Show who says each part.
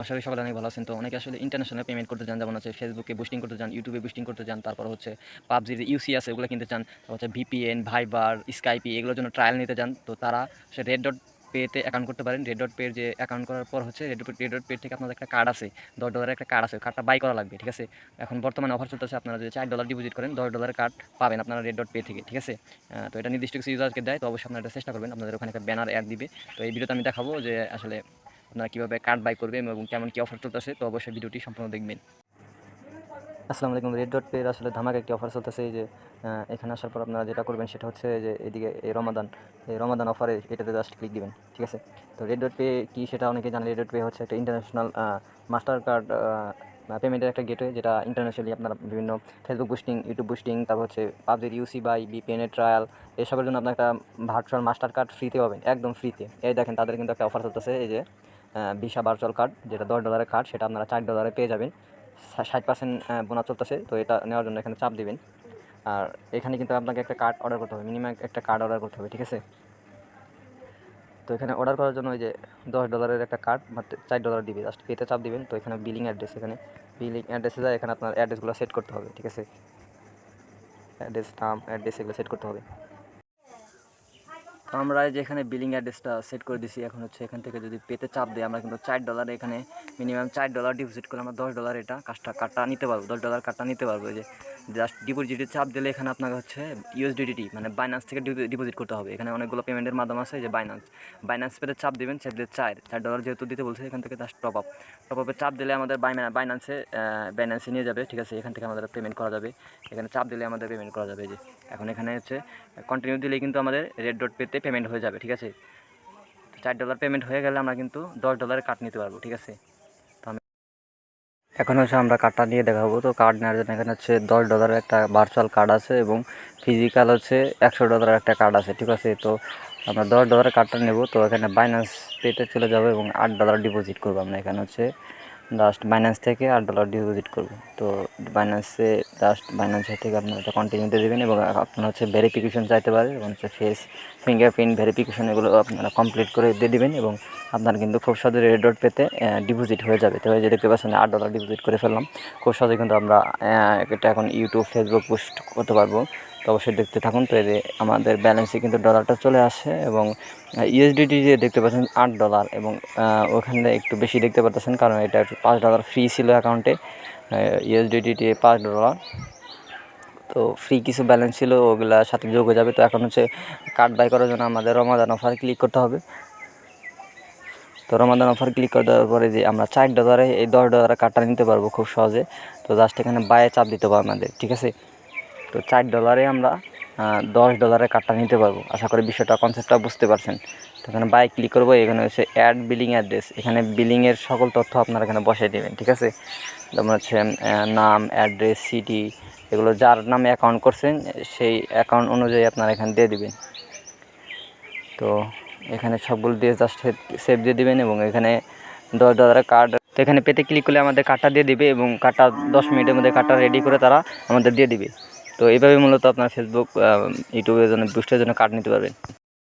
Speaker 1: আশা করি সবাই অনেক ভালো আছেন। তো অনেকে আসলে ইন্টারন্যাশনাল পেমেন্ট করতে চান, যেমন হচ্ছে ফেসবুকে বুস্টিং করতে চান, ইউটিউবে বুস্টিং করতে চান, তারপর হচ্ছে পাবজির ইউসি আছে ওগুলো কিনতে চান, তারপর হচ্ছে ভিপিএন, ভাইবার, স্কাইপি এগুলোর জন্য ট্রায়াল নিতে চান। তো তারা সে রেড ডট পেতে অ্যাকাউন্ট করতে পারেন। রেড ডট পের যে অ্যাকাউন্ট করার পর হচ্ছে রেড ডট পে থেকে আপনাদের একটা কার্ড আছে, $10 একটা কার্ড আছে, কার্ডটা বাই করা লাগবে, ঠিক আছে। এখন বর্তমানে অফার চলতেছে, আপনারা যদি $4 ডিপোজিট করেন $10 কার্ড পাবেন আপনারা রেড ডট পে থেকে, ঠিক আছে। তো এটা নির্দিষ্ট কিছু ইউজারকে দেয়, তো অবশ্যই আপনারা এটা চেষ্টা করবেন। আপনাদের ওখানে একটা ব্যানার অ্যাড দিবে। তো এই ভিডিওতে আমি দেখাবো যে আসলে আপনারা কীভাবে কার্ড বাই করবেন এবং কেমন কী অফার চলতেছে। তো অবশ্যই ভিডিওটি সম্পূর্ণ দেখবেন। আসসালামু আলাইকুম। রেড ডট পের আসলে ধামাকা একটি অফার চলতেছে। এই যে এখানে আসার পর আপনারা যেটা করবেন সেটা হচ্ছে যে এদিকে এই রমাদান অফারে এটাতে জাস্ট ক্লিক দিবেন, ঠিক আছে। তো রেড ডট পে কী সেটা অনেকে জানে। রেড ডট পে হচ্ছে একটা ইন্টারন্যাশনাল মাস্টার কার্ড পেমেন্টের একটা গেটওয়ে, যেটা ইন্টারন্যাশনালি আপনারা বিভিন্ন ফেসবুক বুস্টিং, ইউটিউব বুস্টিং, তারপর হচ্ছে পাবজির ইউসি বাই বিপিএনের ট্রায়াল এসবের জন্য আপনার একটা ভার্চুয়াল মাস্টার কার্ড ফ্রিতে পাবেন, একদম ফ্রিতে। এই দেখেন তাদের কিন্তু একটা অফার চলতেছে, এই যে ভিসা ভার্চুয়াল কার্ড, যেটা $10 কার্ড, সেটা আপনারা $4 পেয়ে যাবেন। 60% বোনাস চলতেছে। তো এটা নেওয়ার জন্য এখানে চাপ দিবেন। আর এখানে কিন্তু আপনাকে একটা কার্ড অর্ডার করতে হবে, মিনিমাম একটা কার্ড অর্ডার করতে হবে, ঠিক আছে। তো এখানে অর্ডার করার জন্য ওই যে $10 একটা কার্ড মাত্র $4 দিবে, জাস্ট পেতে চাপ দিবেন। তো এখানে বিলিং অ্যাড্রেস, এখানে বিলিং অ্যাড্রেসে যায়, এখানে আপনার অ্যাড্রেসগুলো সেট করতে হবে, ঠিক আছে। অ্যাড্রেস, নাম, অ্যাড্রেস এগুলো সেট করতে হবে। তো আমরা এই যে এখানে বিলিং অ্যাড্রেসটা সেট করে দিছি। এখন হচ্ছে এখান থেকে যদি পেতে চাপ দিই, আমরা কিন্তু $4 এখানে মিনিমাম $4 ডিপোজিট করলে আমরা $10 এটা কার্ডটা নিতে পারবো, $10 কার্ডটা নিতে পারবো। এই যে জাস্ট ডিপোজিটে চাপ দিলে এখানে আপনাকে হচ্ছে ইউএসডিটি মানে বাইন্যান্স থেকে ডিপোজিট করতে হবে। এখানে অনেকগুলো পেমেন্টের মাধ্যম আছে, যে বাইন্যান্স পেতে চাপ দিবেন, চাপ দিয়ে $4 যেহেতু দিতে বলছে, এখান থেকে জাস্ট টপ আপে চাপ দিলে আমাদের বাইন্যান্সে নিয়ে যাবে, ঠিক আছে। এখান থেকে আমাদের পেমেন্ট করা যাবে, এখানে চাপ দিলে আমাদের পেমেন্ট করা যাবে। যে এখন এখানে হচ্ছে কন্টিনিউ দিলেই কিন্তু আমাদের রেড ডট পেতে পেমেন্ট হয়ে যাবে, ঠিক আছে। $4 পেমেন্ট হয়ে গেলে আমরা কিন্তু $10 কার্ড নিতে পারবো, ঠিক আছে। তো আমি এখন হচ্ছে আমরা কার্ডটা নিয়ে দেখাবো। তো কার্ড নেওয়ার জন্য এখানে হচ্ছে $10 একটা ভার্চুয়াল কার্ড আছে এবং ফিজিক্যাল হচ্ছে $100 একটা কার্ড আছে, ঠিক আছে। তো আমরা $10 কার্ডটা নেব। তো এখানে বাইন্যান্স পেতে চলে যাবো এবং $8 ডিপোজিট করবো আমরা। এখানে হচ্ছে জাস্ট বাইন্যান্স থেকে $8 ডিপোজিট করবো। তো বাইন্যান্সের থেকে আপনারা এটা কন্টিনিউতে দেবেন এবং আপনারা হচ্ছে ভেরিফিকেশন চাইতে পারে এবং হচ্ছে ফেস ফিঙ্গারপ্রিন্ট ভেরিফিকেশন এগুলো আপনারা কমপ্লিট করে দিয়ে দেবেন এবং আপনার কিন্তু খুব সহজে রেড ডট পেতে ডিপোজিট হয়ে যাবে। তো এই যে দেখতে পাচ্ছেন $8 ডিপোজিট করে ফেললাম। খুব সহজে কিন্তু আমরা এটা এখন ইউটিউব, ফেসবুক পোস্ট করতে পারবো। তো অবশ্যই দেখতে থাকুন। তো এই যে আমাদের ব্যালেন্সে কিন্তু ডলারটা চলে আসে এবং ইউএসডিটি যে দেখতে পাচ্ছেন $8 এবং ওখানে একটু বেশি দেখতে পাচ্ছেন, কারণ এটা একটু $5 ফ্রি ছিল অ্যাকাউন্টে। ইউএসডিটি $5, তো ফ্রি কিছু ব্যালেন্স ছিল, ওগুলা সাথে যোগ হয়ে যাবে। তো এখন হচ্ছে কার্ড বাই করার জন্য আমাদের রমাদান অফারে ক্লিক করতে হবে। তো রমাদান অফার ক্লিক করে দেওয়ার পরে যে আমরা $4 এই $10 কার্ডটা নিতে পারবো খুব সহজে। তো জাস্ট এখানে বাইয়ে চাপ দিতে হবে আমাদের, ঠিক আছে। তো $4 আমরা $10 কার্ডটা নিতে পারবো। আশা করি বিষয়টা কনসেপ্টটা বুঝতে পারছেন। তো এখানে বাই ক্লিক করবো, এখানে হচ্ছে অ্যাড বিলিং অ্যাড্রেস, এখানে বিলিংয়ের সকল তথ্য আপনারা এখানে বসাই দেবেন, ঠিক আছে। যেমন হচ্ছে নাম, অ্যাড্রেস, সিটি, এগুলো যার নামে অ্যাকাউন্ট করছেন সেই অ্যাকাউন্ট অনুযায়ী আপনারা এখানে দিয়ে দিবেন। তো এখানে সবগুলো দিয়ে জাস্ট সেভ দিয়ে দিবেন এবং এখানে $10 কার্ড, তো এখানে পেতে ক্লিক করলে আমাদের কার্ডটা দিয়ে দিবে এবং কার্ডটা 10 মিনিটের মধ্যে কার্ডটা রেডি করে তারা আমাদের দিয়ে দিবে। তো এইভাবে মূলত আপনার ফেসবুক, ইউটিউবের জন্য বুস্টের জন্য কার্ড নিতে পারবেন।